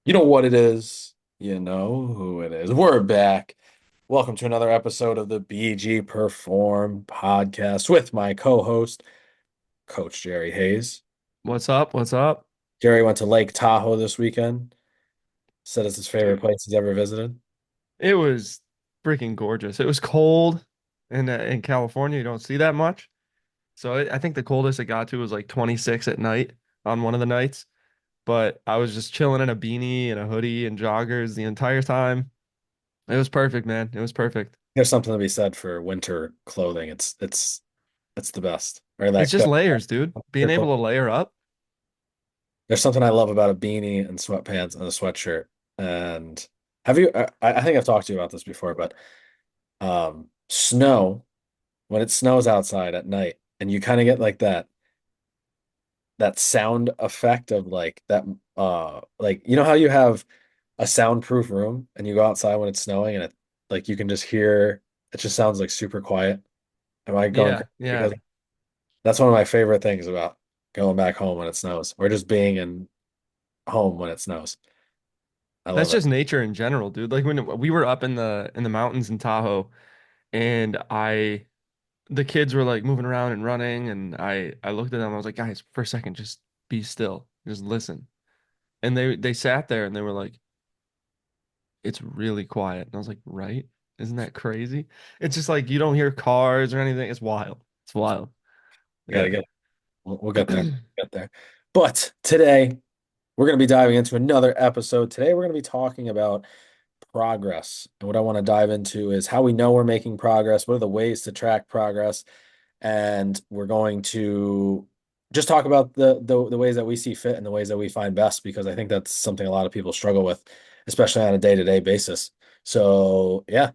You know what it is. You know who it is. We're back. Welcome to another episode of the BG Perform podcast with my co-host, Coach Jerry Hayes. What's up? What's up? Jerry went to Lake Tahoe this weekend. Said it's his favorite Dude, place he's ever visited. it was freaking gorgeous. It was cold in California. You don't see that much. So I think the coldest it got to was like 26 at night on one of the nights. But I was just chilling in a beanie and a hoodie and joggers the entire time. It was perfect, man. It was perfect. There's something to be said for winter clothing. It's the best. Right? It's just layers, dude. Being Winter able clothing. to layer up. There's something I love about a beanie and sweatpants and a sweatshirt. And have you? I think I've talked to you about this before, but snow. When it snows outside at night and you kind of get like that sound effect of like that like you know how you have a soundproof room and you go outside when it's snowing and it like you can just hear it just sounds like super quiet. Am I going Yeah, crazy? yeah. Because that's one of my favorite things about going back home when it snows or just being in home when it snows. I That's love it. just nature in general, dude. Like when we were up in the mountains in Tahoe and I the kids were like moving around and running and I looked at them. I was like, guys, for a second, just be still. Just listen. And they sat there and they were like, it's really quiet. And I was like, right? Isn't that crazy? It's just like you don't hear cars or anything. It's wild. It's wild. I gotta Yeah. get we'll get there. Get there. But today we're going to be diving into another episode. Today we're going to be talking about progress. And what I want to dive into is how we know we're making progress, what are the ways to track progress, and we're going to just talk about the ways that we see fit and the ways that we find best because I think that's something a lot of people struggle with, especially on a day-to-day basis. So, yeah.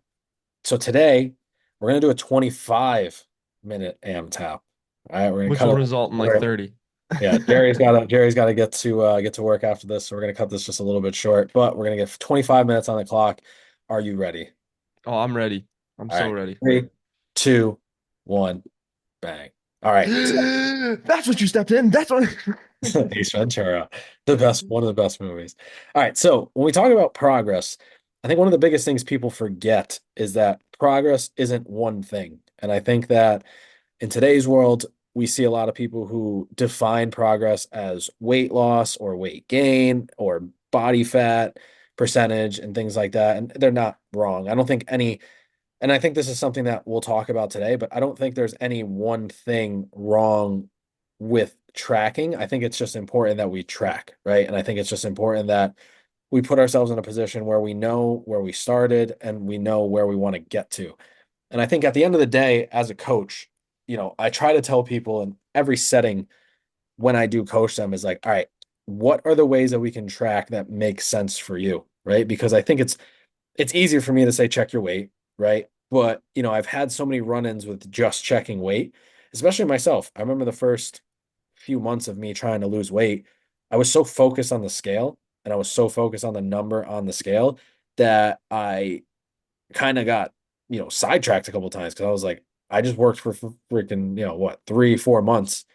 So today we're going to do a 25-minute AM tap. All right, we're going to Which cut will it. result in like 30. Yeah, Jerry's got to get to work after this, so we're gonna cut this just a little bit short, but we're gonna get 25 minutes on the clock. Are you ready? Oh, I'm ready. I'm All so right. ready. 3, 2, 1, bang. All right. That's what you stepped in. That's what. Ace Ventura, one of the best movies. All right. So when we talk about progress, I think one of the biggest things people forget is that progress isn't one thing. And I think that in today's world, we see a lot of people who define progress as weight loss or weight gain or body fat percentage and things like that. And they're not wrong. I don't think any, and I think this is something that we'll talk about today, but I don't think there's any one thing wrong with tracking. I think it's just important that we track, right? And I think it's just important that we put ourselves in a position where we know where we started and we know where we want to get to. And I think at the end of the day, as a coach, I try to tell people in every setting when I do coach them is like, all right, what are the ways that we can track that make sense for you? Right. Because I think it's easier for me to say check your weight, right? But I've had so many run-ins with just checking weight, especially myself. I remember the first few months of me trying to lose weight, I was so focused on the scale and I was so focused on the number on the scale that I kind of got, sidetracked a couple of times because I was like, I just worked for freaking, what, 3, 4 months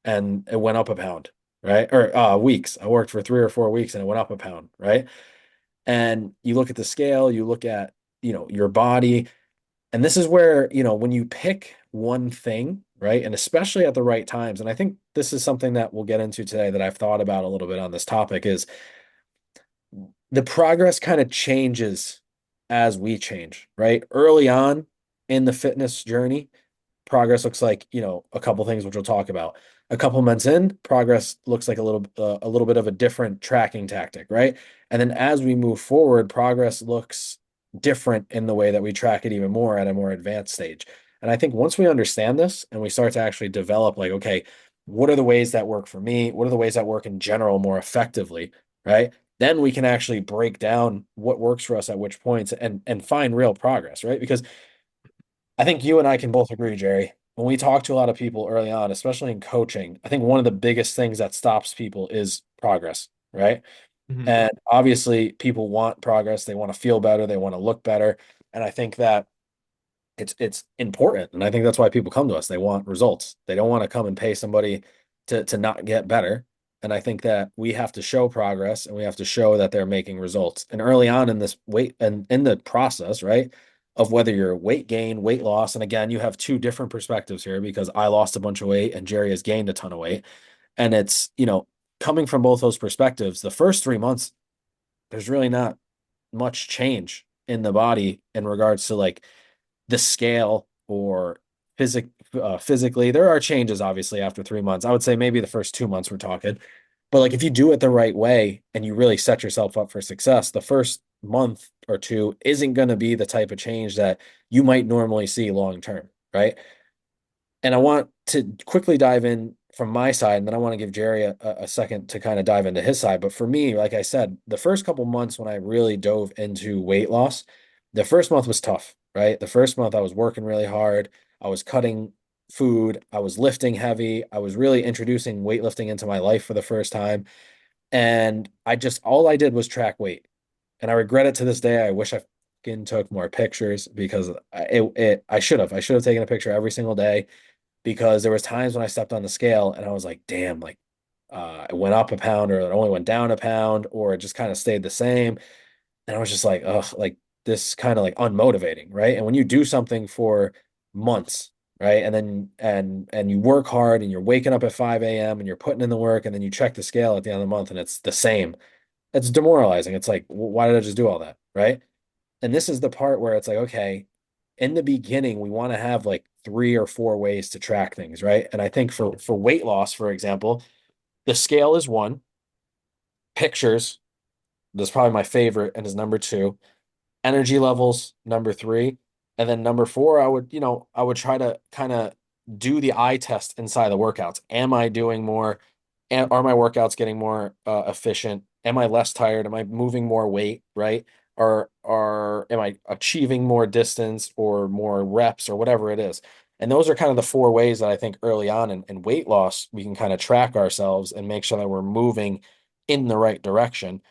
and it went up a pound, right? Or weeks. I worked for 3 or 4 weeks and it went up a pound, right? And you look at the scale, you look at, your body. And this is where, when you pick one thing, right? And especially at the right times, and I think this is something that we'll get into today that I've thought about a little bit on this topic is the progress kind of changes as we change, right? Early on in the fitness journey, progress looks like, a couple things which we'll talk about. A couple months in, progress looks like a little bit of a different tracking tactic, right? And then as we move forward, progress looks different in the way that we track it even more at a more advanced stage. And I think once we understand this and we start to actually develop like, okay, what are the ways that work for me? What are the ways that work in general more effectively, right? Then we can actually break down what works for us at which points and find real progress, right? Because I think you and I can both agree, Jerry. When we talk to a lot of people early on, especially in coaching, I think one of the biggest things that stops people is progress, right? Mhm. And obviously, people want progress. They want to feel better. They want to look better. And I think that it's important. And I think that's why people come to us. They want results. They don't want to come and pay somebody to not get better. And I think that we have to show progress and we have to show that they're making results. And early on in this weight and in the process, right, of whether you're weight gain, weight loss, and again, you have two different perspectives here because I lost a bunch of weight and Jerry has gained a ton of weight. And it's, coming from both those perspectives, the first 3 months, there's really not much change in the body in regards to like the scale or physically. There are changes obviously after 3 months. I would say maybe the first 2 months we're talking. But like if you do it the right way and you really set yourself up for success, the first month or two isn't going to be the type of change that you might normally see long term, right? And I want to quickly dive in from my side, and then I want to give Jerry a second to kind of dive into his side. But for me, like I said, the first couple months when I really dove into weight loss, the first month was tough, right? The first month I was working really hard. I was cutting food. I was lifting heavy. I was really introducing weightlifting into my life for the first time. And all I did was track weight. And I regret it to this day. I wish I fucking took more pictures because I should have. I should have taken a picture every single day because there was times when I stepped on the scale and I was like, damn, like it went up a pound or it only went down a pound or it just kind of stayed the same. And I was just like, ugh, like this kind of like unmotivating, right? And when you do something for months, right? And then and you work hard and you're waking up at 5 a.m. and you're putting in the work and then you check the scale at the end of the month and it's the same. It's demoralizing. It's like, why did I just do all that? Right. And this is the part where it's like, okay, in the beginning, we want to have like 3 or 4 ways to track things, right? And I think for weight loss, for example, the scale is one, pictures, that's probably my favorite and is number two, energy levels, number three, and then number four, I would try to kind of do the eye test inside the workouts. Am I doing more? Are my workouts getting more efficient? Am I less tired? Am I moving more weight, right? Or am I achieving more distance or more reps or whatever it is? And those are kind of the 4 ways that I think early on in weight loss, we can kind of track ourselves and make sure that we're moving in the right direction.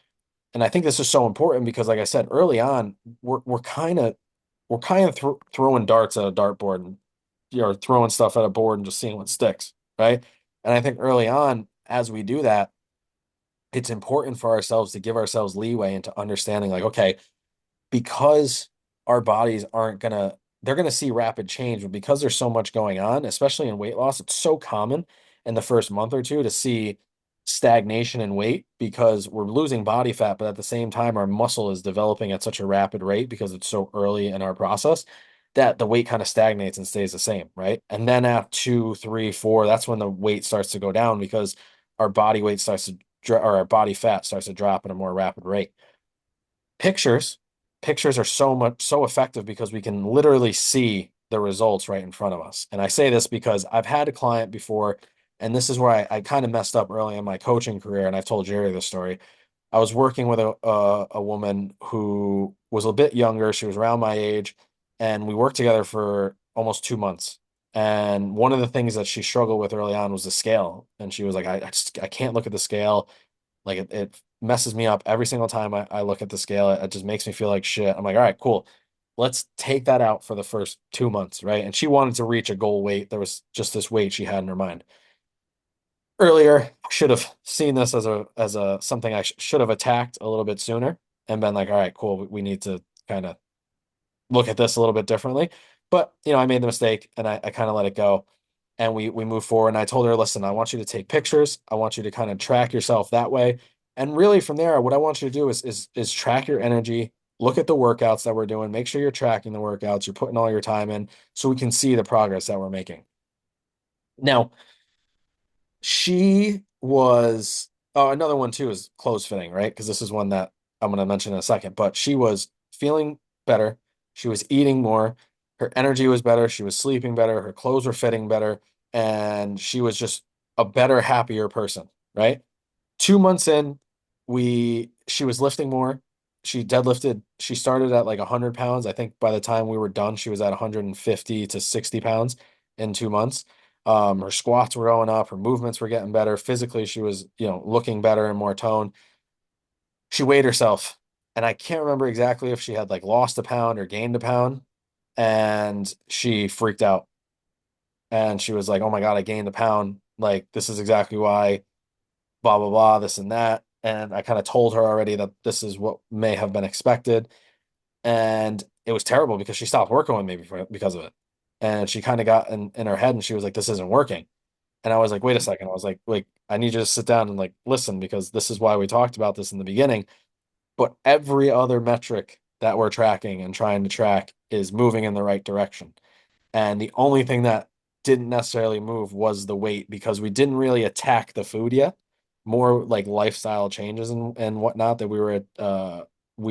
And I think this is so important because, like I said, early on, we're kind of throwing darts at a dartboard and throwing stuff at a board and just seeing what sticks, right? And I think early on, as we do that, it's important for ourselves to give ourselves leeway into understanding, like, okay, because our bodies aren't gonna they're gonna see rapid change, but because there's so much going on, especially in weight loss, it's so common in the first month or two to see stagnation in weight because we're losing body fat, but at the same time, our muscle is developing at such a rapid rate because it's so early in our process that the weight kind of stagnates and stays the same, right? And then at 2, 3, 4, that's when the weight starts to go down because our body weight starts to or our body fat starts to drop at a more rapid rate. Pictures, pictures are so effective because we can literally see the results right in front of us. And I say this because I've had a client before, and this is where I kind of messed up early in my coaching career, and I've told Jerry this story. I was working with a woman who was a bit younger. She was around my age, and we worked together for almost 2 months. And one of the things that she struggled with early on was the scale. And she was like, I can't look at the scale. Like it messes me up every single time I look at the scale. It just makes me feel like shit. I'm like, all right, cool. Let's take that out for the first 2 months, right? And she wanted to reach a goal weight. There was just this weight she had in her mind. Earlier, I should have seen this as a something I should have attacked a little bit sooner and been like, all right, cool. We need to kind of look at this a little bit differently. But I made the mistake and I kind of let it go. And we move forward. And I told her, listen, I want you to take pictures. I want you to kind of track yourself that way. And really from there, what I want you to do is track your energy, look at the workouts that we're doing, make sure you're tracking the workouts, you're putting all your time in so we can see the progress that we're making. Now, she was, oh, another one too is clothes fitting, right? Because this is one that I'm going to mention in a second, but she was feeling better. She was eating more. Her energy was better. She was sleeping better. Her clothes were fitting better. And she was just a better, happier person, right? 2 months in, she was lifting more. She deadlifted. She started at like 100 pounds. I think by the time we were done, she was at 150 to 60 pounds in 2 months. Her squats were going up, her movements were getting better. Physically, she was, looking better and more toned. She weighed herself, and I can't remember exactly if she had like lost a pound or gained a pound, and she freaked out. And she was like, "Oh my God, I gained a pound. Like, this is exactly why blah blah blah, this and that. And I kind of told her already that this is what may have been expected. And it was terrible because she stopped working with me because of it. And she kind of got in her head and she was like, this isn't working. And I was like, wait a second. I was like, I need you to sit down and like listen because this is why we talked about this in the beginning. But every other metric that we're tracking and trying to track is moving in the right direction. And the only thing that didn't necessarily move was the weight because we didn't really attack the food yet. More like lifestyle changes and whatnot that we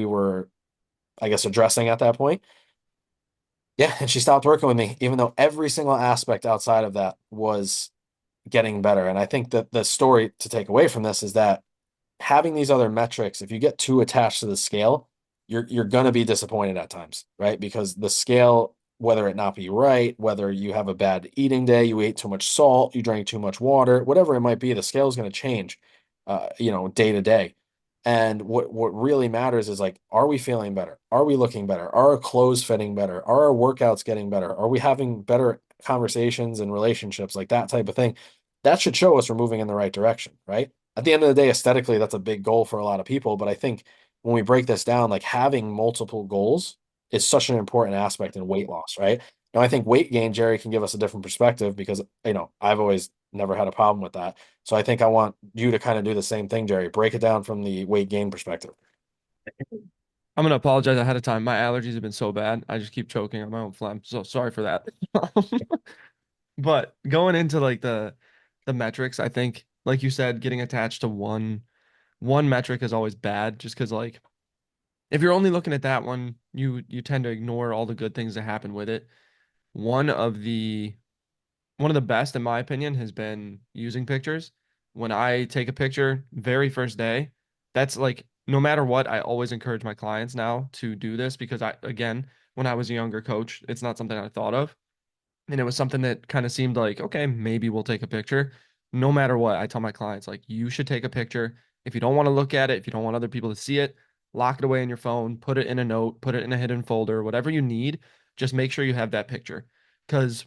were, I guess, addressing at that point. Yeah, and she stopped working with me, even though every single aspect outside of that was getting better. And I think that the story to take away from this is that having these other metrics, if you get too attached to the scale, you're going to be disappointed at times, right? Because the scale, whether it not be right, whether you have a bad eating day, you ate too much salt, you drank too much water, whatever it might be, the scale is going to change, day to day. And what really matters is like, are we feeling better? Are we looking better? Are our clothes fitting better? Are our workouts getting better? Are we having better conversations and relationships, like that type of thing? That should show us we're moving in the right direction, right? At the end of the day, aesthetically, that's a big goal for a lot of people. But I think when we break this down, like having multiple goals is such an important aspect in weight loss, right? Now, I think weight gain, Jerry, can give us a different perspective because, I've always never had a problem with that. So I think I want you to kind of do the same thing, Jerry. Break it down from the weight gain perspective. I'm gonna apologize ahead of time. My allergies have been so bad. I just keep choking on my own phlegm. So sorry for that. But going into like the metrics, I think, like you said, getting attached to one metric is always bad just because like if you're only looking at that one, you tend to ignore all the good things that happen with it. One of the one of the best, in my opinion, has been using pictures. When I take a picture, very first day, that's like no matter what, I always encourage my clients now to do this because again, when I was a younger coach, it's not something I thought of. And it was something that kind of seemed like, okay, maybe we'll take a picture. No matter what, I tell my clients, like, you should take a picture. If you don't want to look at it, if you don't want other people to see it, lock it away in your phone, put it in a note, put it in a hidden folder, whatever you need. Just make sure you have that picture. Because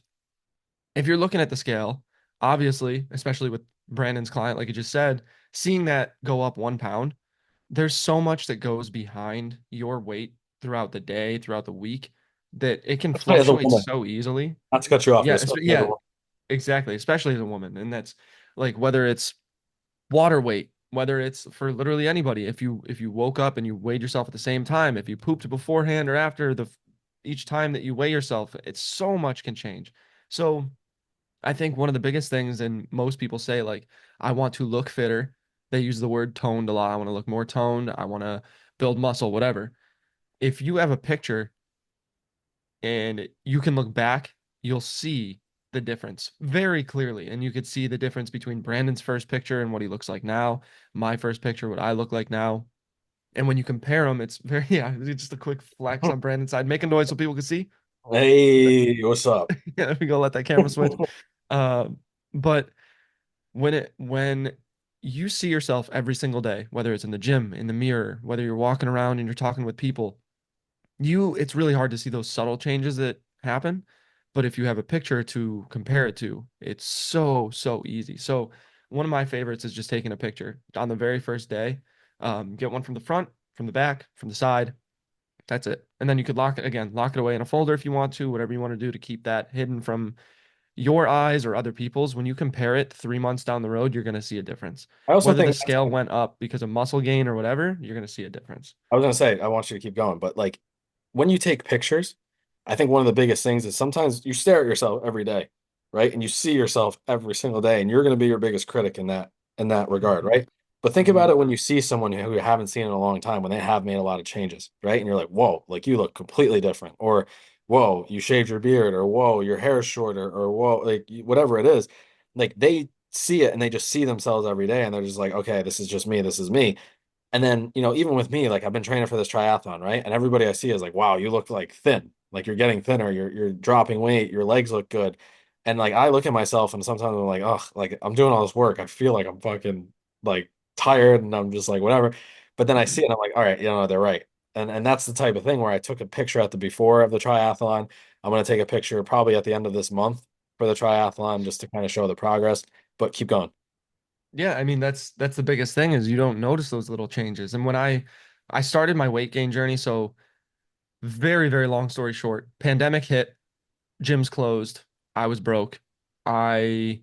if you're looking at the scale, obviously, especially with Brandon's client, like you just said, seeing that go up 1 pound, there's so much that goes behind your weight throughout the day, throughout the week, that it can Especially as a fluctuate woman, so easily. not to cut you off, but Yeah, especially as a yeah, woman. exactly. Especially as a woman. And that's like whether it's water weight, whether it's for literally anybody. If you woke up and you weighed yourself at the same time, if you pooped beforehand or after the each time that you weigh yourself, it's so much can change. So I think one of the biggest things, and most people say, like, I want to look fitter. They use the word toned a lot. I want to look more toned. I want to build muscle, whatever. If you have a picture and you can look back, you'll see the difference very clearly. And you could see the difference between Brandon's first picture and what he looks like now, my first picture, what I look like now. And when you compare them, it's very, yeah, it's just a quick flex on Brandon's side. Make a noise so people can see. Hey, what's up? Yeah, there we go. Let that camera switch. Uh, but when you see yourself every single day, whether it's in the gym, in the mirror, whether you're walking around and you're talking with people, it's really hard to see those subtle changes that happen. But if you have a picture to compare it to, it's so easy. So one of my favorites is just taking a picture on the very first day. Get one from the front, from the back, from the side. That's it. And then you could lock it away in a folder if you want to, whatever you want to do to keep that hidden from your eyes or other people's. When you compare it 3 months down the road, you're going to see a difference. I also Whether the think scale went up because of muscle gain or whatever, you're going to see a difference. I was gonna say I want you to keep going, but like when you take pictures, I think one of the biggest things is sometimes you stare at yourself every day, right? And you see yourself every single day, and you're gonna be your biggest critic in that regard, Mhm. right? But think Mhm. about it when you see someone who you haven't seen in a long time, when they have made a lot of changes, right? And you're like, whoa, like you look completely different, or whoa, you shaved your beard, or whoa, your hair is shorter, or whoa, like whatever it is, like they see it and they just see themselves every day, and they're just like, okay, this is just me, this is me. And then, even with me, like I've been training for this triathlon, right? And everybody I see is like, wow, you look like thin. Like you're getting thinner, you're dropping weight, your legs look good. And like I look at myself and sometimes I'm like, oh, like I'm doing all this work. I feel like I'm fucking like tired and I'm just like whatever. But then I see it and I'm like, all right, they're right. And that's the type of thing where I took a picture at the before of the triathlon. I'm gonna take a picture probably at the end of this month for the triathlon just to kind of show the progress. But keep going. Yeah, I mean that's the biggest thing is you don't notice those little changes. And when I started my weight gain journey, so very, very long story short, pandemic hit, gyms closed, I was broke. I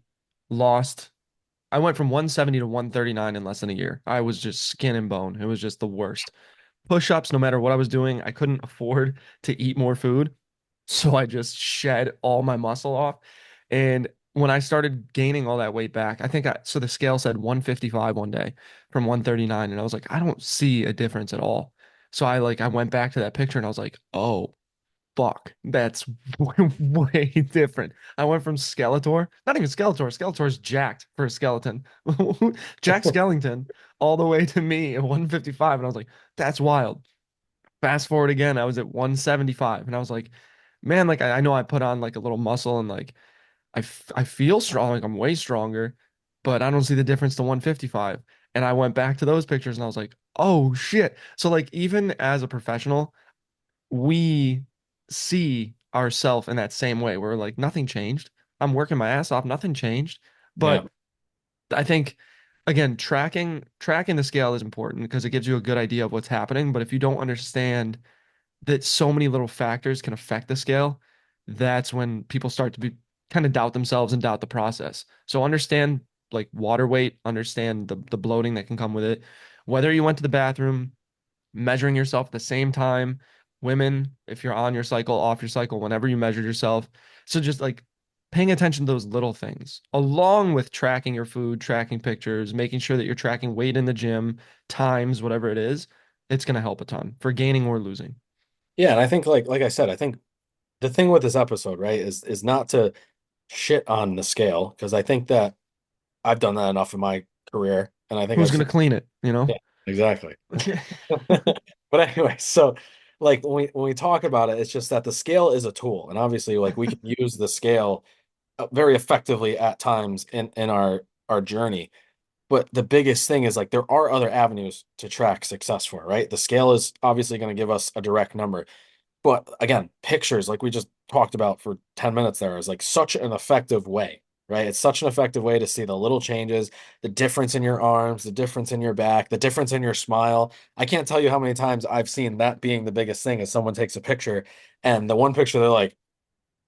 lost I went from 170 to 139 in less than a year. I was just skin and bone. It was just the worst. Push-ups, no matter what I was doing, I couldn't afford to eat more food. So I just shed all my muscle off. And when I started gaining all that weight back, so the scale said 155 one day from 139. And I was like, I don't see a difference at all. So I went back to that picture and I was like, oh, fuck, that's way different. I went from Skeletor, not even Skeletor, Skeletor's jacked for a skeleton, Jack Skellington, all the way to me at 155. And I was like, that's wild. Fast forward again, I was at 175. And I was like, man, like I know I put on like a little muscle and like I feel strong, like I'm way stronger, but I don't see the difference to 155. And I went back to those pictures and I was like, oh shit. So like even as a professional, we see ourselves in that same way. We're like, nothing changed. I'm working my ass off, nothing changed. Yeah. But I think again, tracking the scale is important because it gives you a good idea of what's happening. But if you don't understand that so many little factors can affect the scale, that's when people start to be kind of doubt themselves and doubt the process. So understand like water weight, understand the bloating that can come with it. Whether you went to the bathroom, measuring yourself at the same time. Women, if you're on your cycle, off your cycle, whenever you measure yourself. So just like paying attention to those little things, along with tracking your food, tracking pictures, making sure that you're tracking weight in the gym, times, whatever it is, it's going to help a ton for gaining or losing. Yeah, and I think like I said, I think the thing with this episode, right, is not to shit on the scale because I think that I've done that enough in my career, and I think Who's I've going to seen. clean it, you know? Yeah, exactly. But anyway, so like when we talk about it, it's just that the scale is a tool, and obviously, like we can use the scale very effectively at times in our journey. But the biggest thing is like there are other avenues to track success for, right? The scale is obviously going to give us a direct number. But again, pictures, like we just talked about for 10 minutes there, is like such an effective way, right? It's such an effective way to see the little changes, the difference in your arms, the difference in your back, the difference in your smile. I can't tell you how many times I've seen that being the biggest thing is someone takes a picture and the one picture they're like,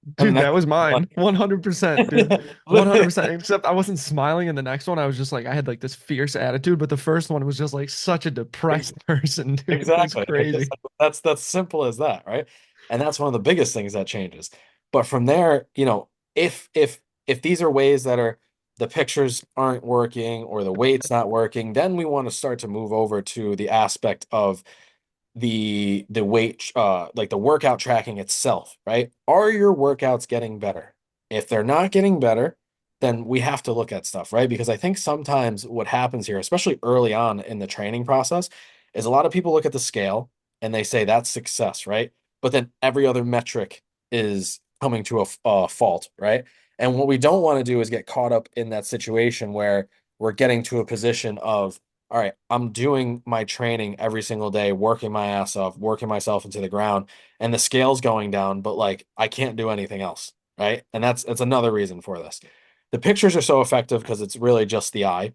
and the Dude, next that was one, mine. 100%, dude. 100%. Except I wasn't smiling in the next one. I was just like, I had like this fierce attitude, but the first one was just like such a depressed person, dude. It was exactly. Like it's crazy. that's simple as that, right? And that's one of the biggest things that changes. But from there, if these are ways that are the pictures aren't working or the weight's not working, then we want to start to move over to the aspect of the weight like the workout tracking itself, right? Are your workouts getting better? If they're not getting better, then we have to look at stuff, right? Because I think sometimes what happens here, especially early on in the training process, is a lot of people look at the scale and they say that's success, right? But then every other metric is coming to a fault, right? And what we don't want to do is get caught up in that situation where we're getting to a position of all right, I'm doing my training every single day, working my ass off, working myself into the ground, and the scale's going down, but like I can't do anything else, right? And that's another reason for this. The pictures are so effective because it's really just the eye.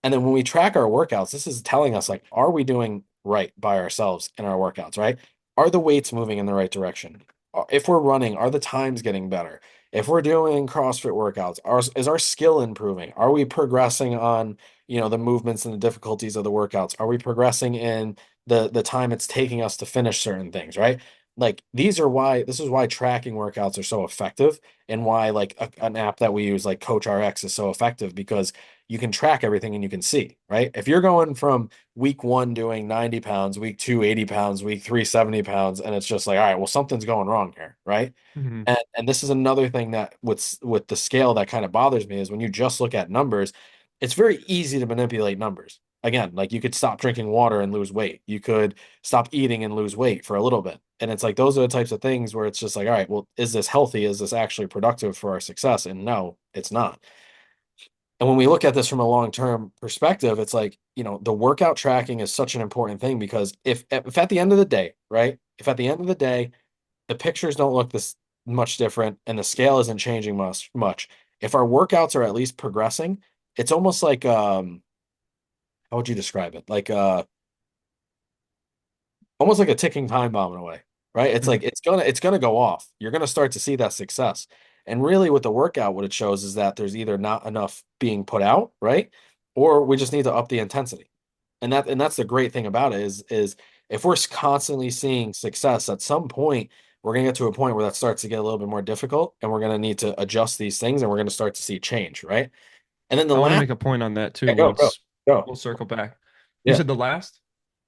And then when we track our workouts, this is telling us like, are we doing right by ourselves in our workouts, right? Are the weights moving in the right direction? If we're running, are the times getting better? If we're doing CrossFit workouts, is our skill improving? Are we progressing on, the movements and the difficulties of the workouts? Are we progressing in the time it's taking us to finish certain things, right? Like this is why tracking workouts are so effective and why like an app that we use like Coach RX is so effective because you can track everything and you can see, right? If you're going from week one doing 90 pounds, week two, 80 pounds, week three, 70 pounds, and it's just like, all right, well, something's going wrong here, right? Mhm. And this is another thing that with the scale that kind of bothers me is when you just look at numbers, it's very easy to manipulate numbers. Again, like you could stop drinking water and lose weight. You could stop eating and lose weight for a little bit. And it's like those are the types of things where it's just like, all right, well, is this healthy? Is this actually productive for our success? And no, it's not. And when we look at this from a long-term perspective, it's like, the workout tracking is such an important thing because if at the end of the day, right? If at the end of the day, the pictures don't look this much different and the scale isn't changing much, if our workouts are at least progressing it's almost like how would you describe it? Like almost like a ticking time bomb in a way, right? It's Mhm. like it's gonna go off. You're gonna start to see that success. And really with the workout, what it shows is that there's either not enough being put out, right? Or we just need to up the intensity. And that's the great thing about it is if we're constantly seeing success, at some point we're gonna get to a point where that starts to get a little bit more difficult and we're gonna need to adjust these things and we're gonna start to see change, right? And then the I want to last make a point on that too yeah, go, once go. we'll circle back. You Yeah. said the last?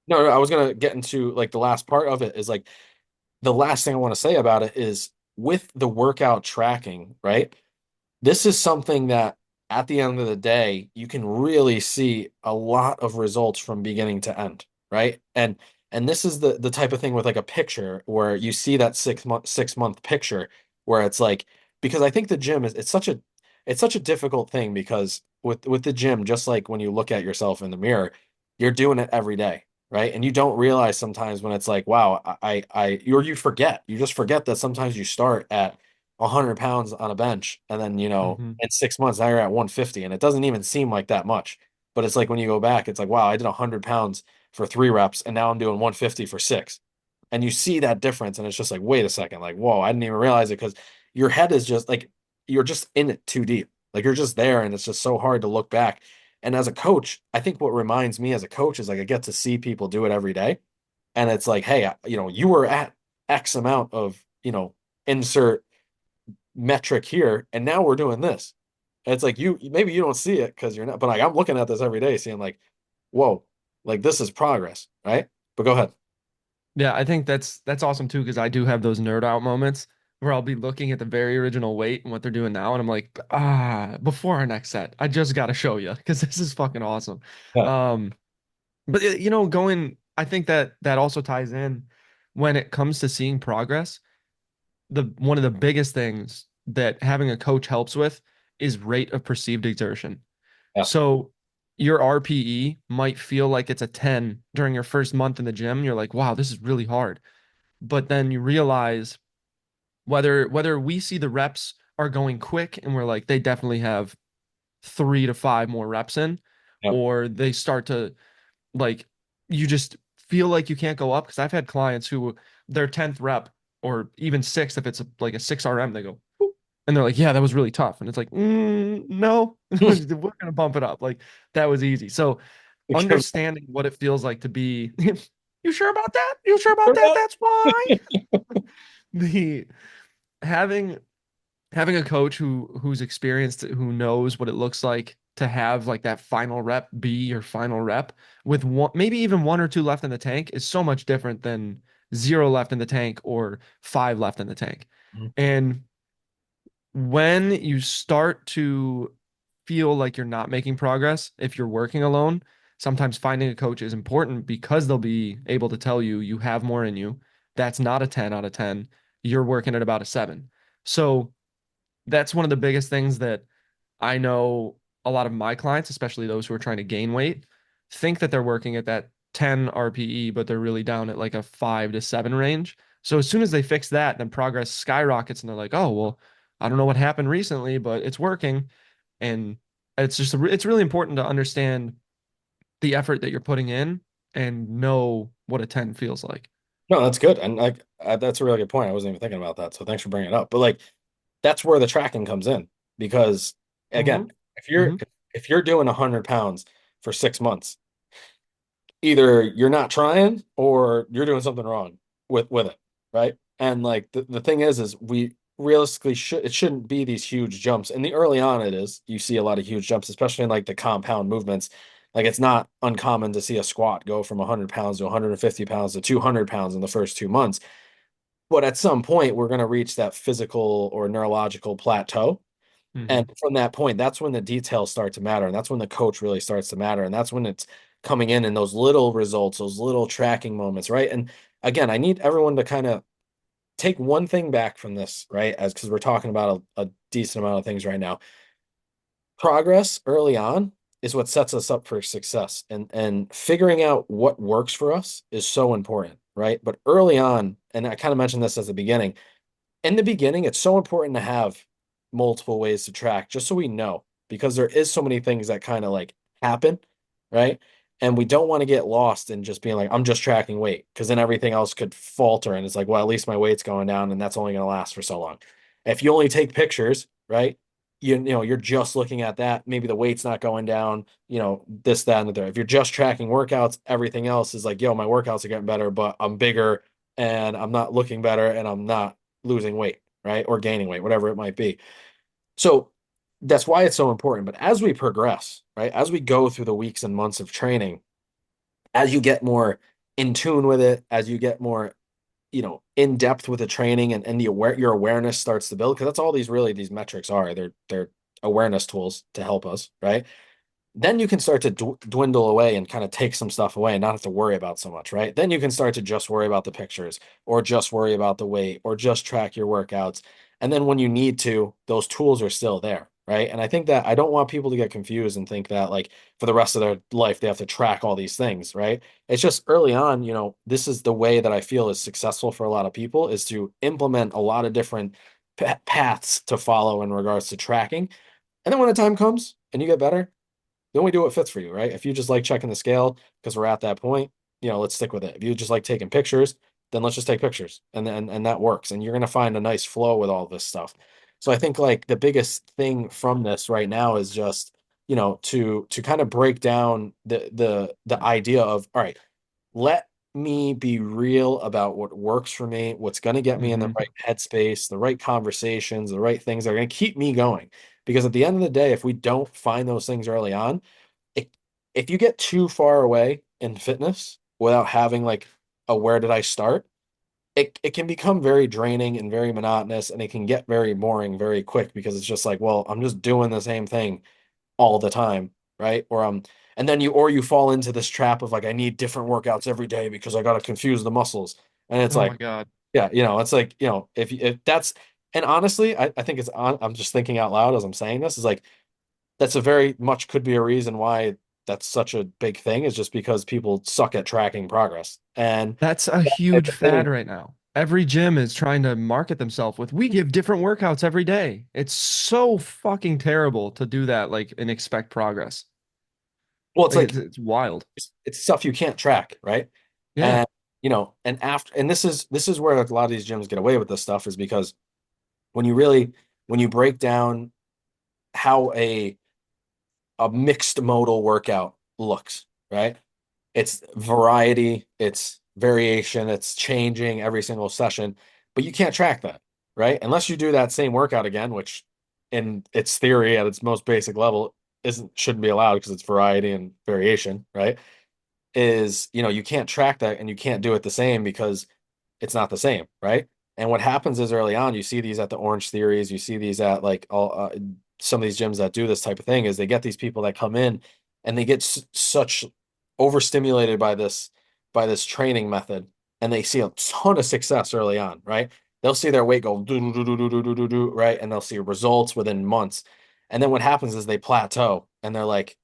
No, I was gonna get into like the last part of it is like the last thing I want to say about it is with the workout tracking, right? This is something that at the end of the day, you can really see a lot of results from beginning to end, right? And this is the type of thing with like a picture where you see that 6 month picture where it's like because I think the gym is it's such a difficult thing because with the gym, just like when you look at yourself in the mirror, you're doing it every day, right? And you don't realize sometimes when it's like, wow, or you forget, you just forget that sometimes you start at 100 pounds on a bench and then Hmm. in 6 months now you're at 150 and it doesn't even seem like that much, but it's like when you go back it's like wow, I did 100 pounds for 3 reps and now I'm doing 150 for six, and you see that difference and it's just like wait a second, like whoa, I didn't even realize it because your head is just like you're just in it too deep, like you're just there and it's just so hard to look back. And as a coach, I think what reminds me as a coach is like I get to see people do it every day, and it's like hey, you were at X amount of insert metric here, and now we're doing this. And it's like you maybe you don't see it because you're not, but like I'm looking at this every day, seeing like, whoa, like this is progress, right? But go ahead. Yeah, I think that's awesome too because I do have those nerd out moments where I'll be looking at the very original weight and what they're doing now, and I'm like, before our next set, I just got to show you because this is fucking awesome. Yeah, Um, but going, I think that also ties in when it comes to seeing progress. The one of the biggest things that having a coach helps with is rate of perceived exertion. yeah, So your RPE might feel like it's a 10 during your first month in the gym. You're like, wow, this is really hard. But then you realize whether we see the reps are going quick and we're like, they definitely have 3 to 5 more reps in, yeah. or they start to like you just feel like you can't go up. Because I've had clients who their 10th rep or even sixth, if it's like a 6 RM, they go, "Whoop," and they're like, yeah, that was really tough. And it's like, no, we're gonna bump it up. Like that was easy. So understanding what it feels like to be, you sure about that? You sure about that? That's why. The having having a coach who's experienced, who knows what it looks like to have like that final rep be your final rep with one, maybe even 1 or 2 left in the tank is so much different than 0 left in the tank or 5 left in the tank. And when you start to feel like you're not making progress, if you're working alone, sometimes finding a coach is important because they'll be able to tell you you have more in you. That's not a 10 out of 10. You're working at about a 7. So that's one of the biggest things that I know a lot of my clients, especially those who are trying to gain weight, think that they're working at that 10 RPE, but they're really down at like a 5 to 7 range. So as soon as they fix that, then progress skyrockets and they're like, oh, well, I don't know what happened recently, but it's working. And it's really important to understand the effort that you're putting in and know what a 10 feels like. No, that's good. And like that's a really good point. I wasn't even thinking about that. So thanks for bringing it up. But like that's where the tracking comes in because again, Hmm. if you're Hmm. if you're doing 100 pounds for 6 months, either you're not trying or you're doing something wrong with it, right? And like the thing is we realistically shouldn't be these huge jumps. In the early on it is. You see a lot of huge jumps, especially in like the compound movements. Like it's not uncommon to see a squat go from 100 pounds to 150 pounds to 200 pounds in the first 2 months. But at some point we're going to reach that physical or neurological plateau. And Hmm. from that point, that's when the details start to matter. And that's when the coach really starts to matter. And that's when it's coming in those little results, those little tracking moments, right? And again, I need everyone to kind of take one thing back from this, right? As because we're talking about a decent amount of things right now. Progress early on is what sets us up for success. And figuring out what works for us is so important, right? But early on, and I kind of mentioned this at the beginning, in the beginning, it's so important to have multiple ways to track just so we know. because there is so many things that kind of like happen, right? And we don't want to get lost in just being like, I'm just tracking weight, because then everything else could falter. And it's like, well, at least my weight's going down, and that's only going to last for so long. If you only take pictures, right? You know, you're just looking at that. Maybe the weight's not going down, this, that, and the third. If you're just tracking workouts, everything else is like, yo, my workouts are getting better, but I'm bigger and I'm not looking better and I'm not losing weight, right? Or gaining weight, whatever it might be. So that's why it's so important. But as we progress, right, as we go through the weeks and months of training, as you get more in tune with it, as you get more, in depth with the training, and your awareness starts to build, because that's all these metrics are. They're awareness tools to help us, right? Then you can start to dwindle away and kind of take some stuff away and not have to worry about so much, right? Then you can start to just worry about the pictures, or just worry about the weight, or just track your workouts. And then when you need to, those tools are still there, right? And I think that I don't want people to get confused and think that like for the rest of their life they have to track all these things, right? It's just early on, this is the way that I feel is successful for a lot of people, is to implement a lot of different paths to follow in regards to tracking. And then when the time comes and you get better, then we do what fits for you, right? If you just like checking the scale because we're at that point, let's stick with it. If you just like taking pictures, then let's just take pictures, and that works. And you're gonna find a nice flow with all this stuff. So I think like the biggest thing from this right now is just, to kind of break down the idea of, all right, let me be real about what works for me, what's going to get me in the Hmm. right headspace, the right conversations, the right things that are going to keep me going. Because at the end of the day, if we don't find those things early on, it, if you get too far away in fitness without having like a where did I start, it can become very draining and very monotonous, and it can get very boring very quick, because it's just like, well, I'm just doing the same thing all the time, right? And then you fall into this trap of like, I need different workouts every day because I got to confuse the muscles. And it's Oh like, my God. yeah, it's like, if that's, and honestly, I think it's on, I'm just thinking out loud as I'm saying this, is like, that's a very much could be a reason why that's such a big thing, is just because people suck at tracking progress. And That's a that type huge of thing, fad right now. Every gym is trying to market themselves with, we give different workouts every day. It's so fucking terrible to do that, like, and expect progress. well, it's Like, like, it's wild. it's stuff you can't track, right? Yeah. And, and this is where a lot of these gyms get away with this stuff, is because when you really when you break down how a mixed modal workout looks, right? It's variety, it's variation, it's changing every single session, but you can't track that, right? Unless you do that same workout again, which in its theory at its most basic level shouldn't be allowed because it's variety and variation, right? Is, you can't track that, and you can't do it the same because it's not the same, right? And what happens is early on, you see these at the Orange Theories, you see these at like all some of these gyms that do this type of thing, is they get these people that come in and they get such overstimulated by this training method, and they see a ton of success early on, right? They'll see their weight go do do do do do do do do, right? And they'll see results within months. And then what happens is they plateau and they're like,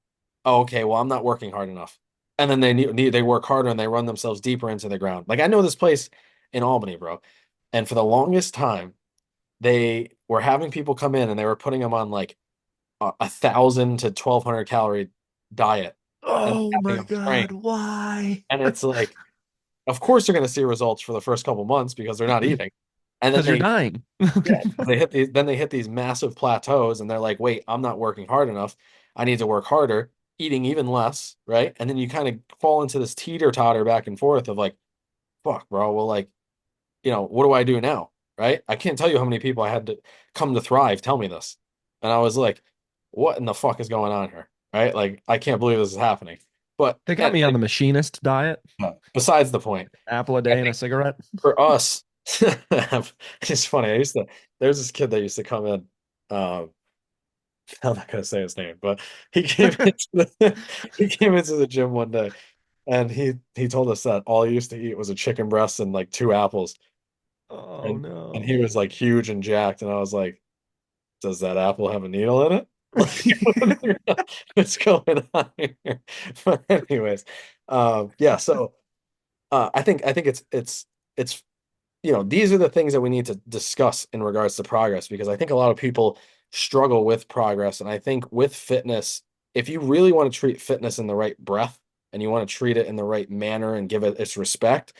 oh, okay, well, I'm not working hard enough. And then they work harder and they run themselves deeper into the ground. Like I know this place in Albany, bro. And for the longest time, they were having people come in and they were putting them on like 1,000 to 1,200 calorie diet and Oh having my them train. God, why? And it's like, of course they're going to see results for the first couple months because they're not eating. And then Because you're dying. yeah, they hit these massive plateaus, and they're like, wait, I'm not working hard enough. I need to work harder, eating even less, right? And then you kind of fall into this teeter-totter back and forth of like, fuck, bro, well, like, what do I do now? Right? I can't tell you how many people I had to come to Thrive tell me this. And I was like, what in the fuck is going on here? Right? Like, I can't believe this is happening. But They got me on the machinist diet, besides the point, apple a I day and a think cigarette. for us, it's funny. There's this kid that used to come in. Um, I'm not gonna say his name, but he came he came into the gym one day, and he told us that all he used to eat was a chicken breast and like two apples. Oh And no. he was like huge and jacked, and I was like, does that apple have a needle in it? Like, what's going on here? But anyways, yeah. So I think it's these are the things that we need to discuss in regards to progress, because I think a lot of people struggle with progress. And I think with fitness, if you really want to treat fitness in the right breath and you want to treat it in the right manner and give it its respect,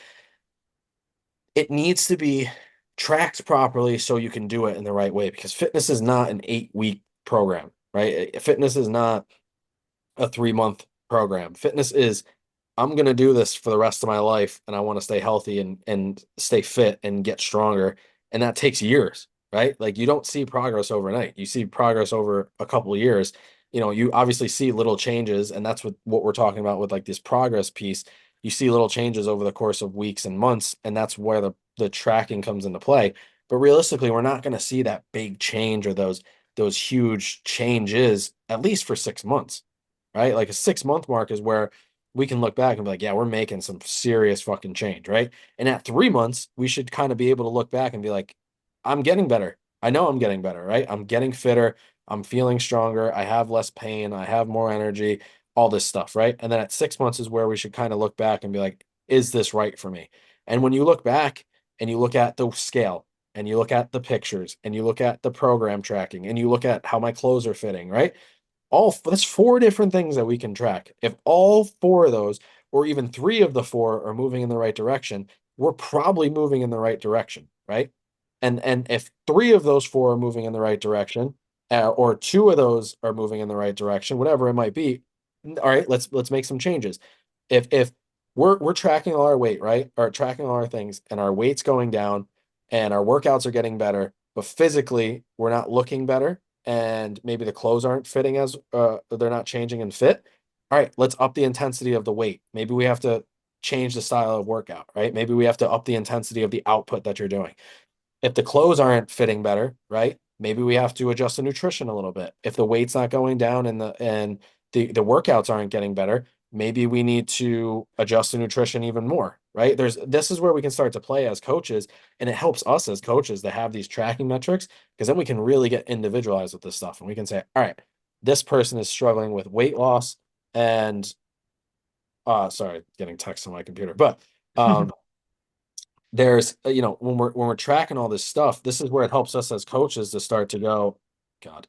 it needs to be tracked properly so you can do it in the right way, because fitness is not an 8 week program, right? Fitness is not a 3 month program. Fitness is, I'm going to do this for the rest of my life and I want to stay healthy and stay fit and get stronger. And that takes years, right? Like you don't see progress overnight. You see progress over a couple of years. You obviously see little changes, and that's what we're talking about with like this progress piece. You see little changes over the course of weeks and months, and that's where the tracking comes into play. But realistically, we're not going to see that big change or those huge changes at least for 6 months, right? Like a 6 month mark is where we can look back and be like, yeah, we're making some serious fucking change, right? And at 3 months, we should kind of be able to look back and be like, I'm getting better. I know I'm getting better, right? I'm getting fitter. I'm feeling stronger. I have less pain. I have more energy, all this stuff, right? And then at 6 months is where we should kind of look back and be like, is this right for me? And when you look back and you look at the scale and you look at the pictures and you look at the program tracking and you look at how my clothes are fitting, right? That's four different things that we can track. If all four of those, or even three of the four, are moving in the right direction, we're probably moving in the right direction, right? And if three of those four are moving in the right direction, or two of those are moving in the right direction, whatever it might be, all right, let's make some changes. If we're tracking all our weight, right, or tracking all our things, and our weight's going down, and our workouts are getting better, but physically we're not looking better, and maybe the clothes aren't fitting as they're not changing and fit. All right, let's up the intensity of the weight. Maybe we have to change the style of workout, right? Maybe we have to up the intensity of the output that you're doing. If the clothes aren't fitting better, right? Maybe we have to adjust the nutrition a little bit. If the weight's not going down and the workouts aren't getting better, maybe we need to adjust the nutrition even more, right? This is where we can start to play as coaches, and it helps us as coaches to have these tracking metrics, because then we can really get individualized with this stuff, and we can say, all right, this person is struggling with weight loss and sorry, getting text on my computer, but there's when we're tracking all this stuff, this is where it helps us as coaches to start to go, God.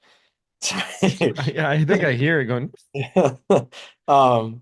Yeah, I think I hear it going. um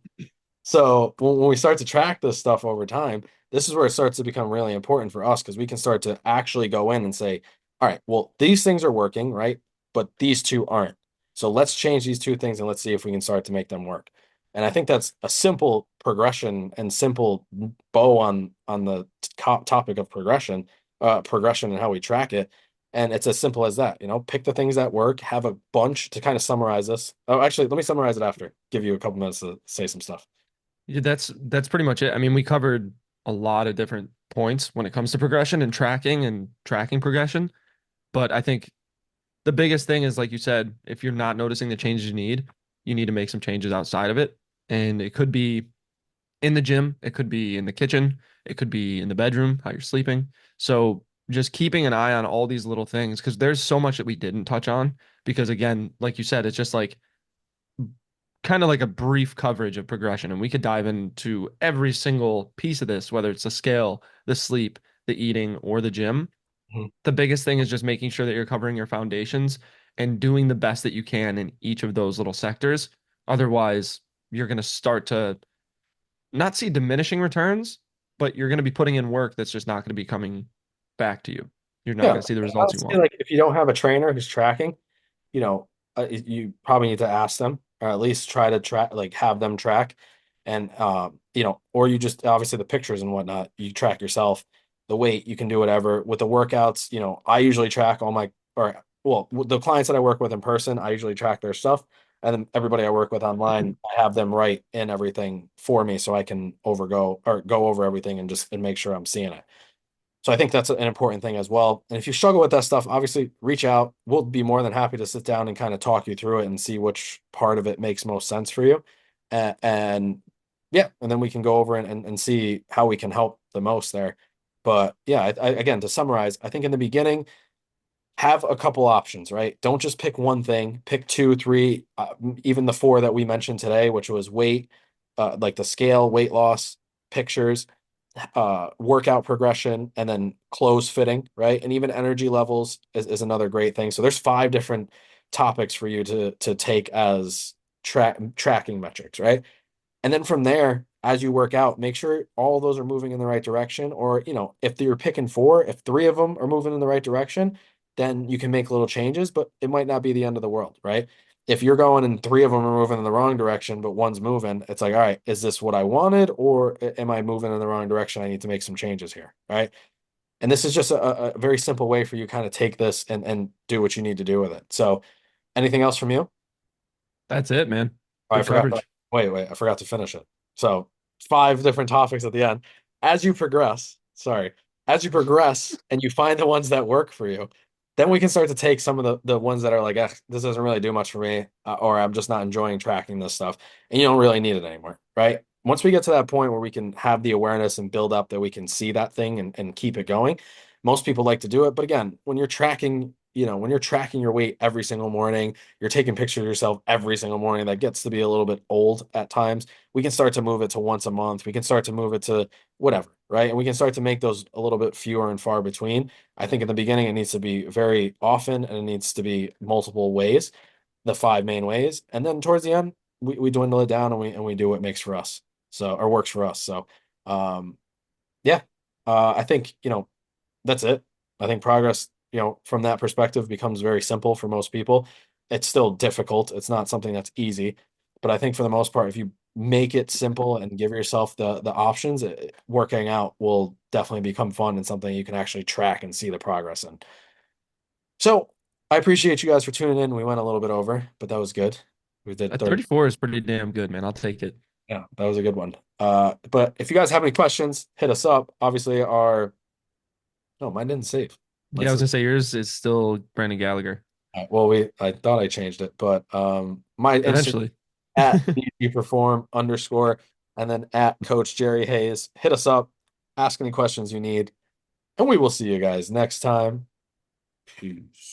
so when we start to track this stuff over time, this is where it starts to become really important for us, because we can start to actually go in and say, all right, well, these things are working, right? But these two aren't. So let's change these two things and let's see if we can start to make them work. And I think that's a simple progression and simple bow on the topic of progression and how we track it. And it's as simple as that, pick the things that work, have a bunch to kind of summarize this. Oh, actually, let me summarize it after, give you a couple minutes to say some stuff. Yeah, that's pretty much it. I mean, we covered a lot of different points when it comes to progression and tracking progression. But I think the biggest thing is, like you said, if you're not noticing the changes you need to make some changes outside of it. And it could be in the gym, it could be in the kitchen, it could be in the bedroom, how you're sleeping. So just keeping an eye on all these little things, because there's so much that we didn't touch on. Because again, like you said, it's just like kind of like a brief coverage of progression, and we could dive into every single piece of this, whether it's the scale, the sleep, the eating, or the gym. Mhm. The biggest thing is just making sure that you're covering your foundations and doing the best that you can in each of those little sectors. Otherwise, you're going to start to not see diminishing returns, but you're going to be putting in work that's just not going to be coming back to you. You're not Yeah, going to see the results you honestly, want. like if you don't have a trainer who's tracking, you probably need to ask them, or at least try to track, like have them track, and or you just, obviously, the pictures and whatnot, you track yourself. The weight, you can do whatever with the workouts. I usually track all my, or well, the clients that I work with in person, I usually track their stuff, and then everybody I work with online, I have them write in everything for me so I can overgo or go over everything and make sure I'm seeing it. So I think that's an important thing as well. And if you struggle with that stuff, obviously reach out. We'll be more than happy to sit down and kind of talk you through it and see which part of it makes most sense for you. And yeah, and then we can go over and see how we can help the most there. But yeah, again, to summarize, I think in the beginning, have a couple options, right? Don't just pick one thing, pick two, three, even the four that we mentioned today, which was weight, like the scale, weight loss, pictures, workout progression, and then clothes fitting, right? And even energy levels is another great thing. So there's 5 different topics for you to take as tracking metrics, right? And then from there, as you work out, make sure all of those are moving in the right direction. Or, if you're picking 4, if 3 of them are moving in the right direction, then you can make little changes, but it might not be the end of the world, right? If you're going and 3 of them are moving in the wrong direction, but one's moving, it's like, all right, is this what I wanted, or am I moving in the wrong direction? I need to make some changes here, right? And this is just a very simple way for you to kind of take this and do what you need to do with it. So, anything else from you? That's it, man. Oh, I Good forgot. coverage. Wait, I forgot to finish it. So 5 different topics at the end. As you progress, sorry, as you progress and you find the ones that work for you, then we can start to take some of the ones that are like, this doesn't really do much for me, or I'm just not enjoying tracking this stuff, and you don't really need it anymore, right? Once we get to that point where we can have the awareness and build up that we can see that thing and keep it going, most people like to do it. But again, when you're tracking your weight every single morning, you're taking pictures of yourself every single morning, that gets to be a little bit old at times. We can start to move it to once a month. We can start to move it to whatever, right? And we can start to make those a little bit fewer and far between. I think in the beginning, it needs to be very often, and it needs to be multiple ways, the 5 main ways. And then towards the end, we dwindle it down, and we do what makes for us. So, or works for us. So, um, yeah, I think, that's it. I think progress, from that perspective becomes very simple for most people. It's still difficult. It's not something that's easy, but I think for the most part, if you make it simple and give yourself the options, working out will definitely become fun and something you can actually track and see the progress in. So I appreciate you guys for tuning in. We went a little bit over, but that was good. We did At 30. 34 is pretty damn good, man. I'll take it. Yeah, that was a good one. But if you guys have any questions, hit us up. Obviously, no, mine didn't save. Yeah, I was gonna say yours is still Brandon Gallagher. Well, I thought I changed it, but my Instagram Eventually. at perform underscore, and then at Coach Jerry Hayes. Hit us up, ask any questions you need, and we will see you guys next time. Peace.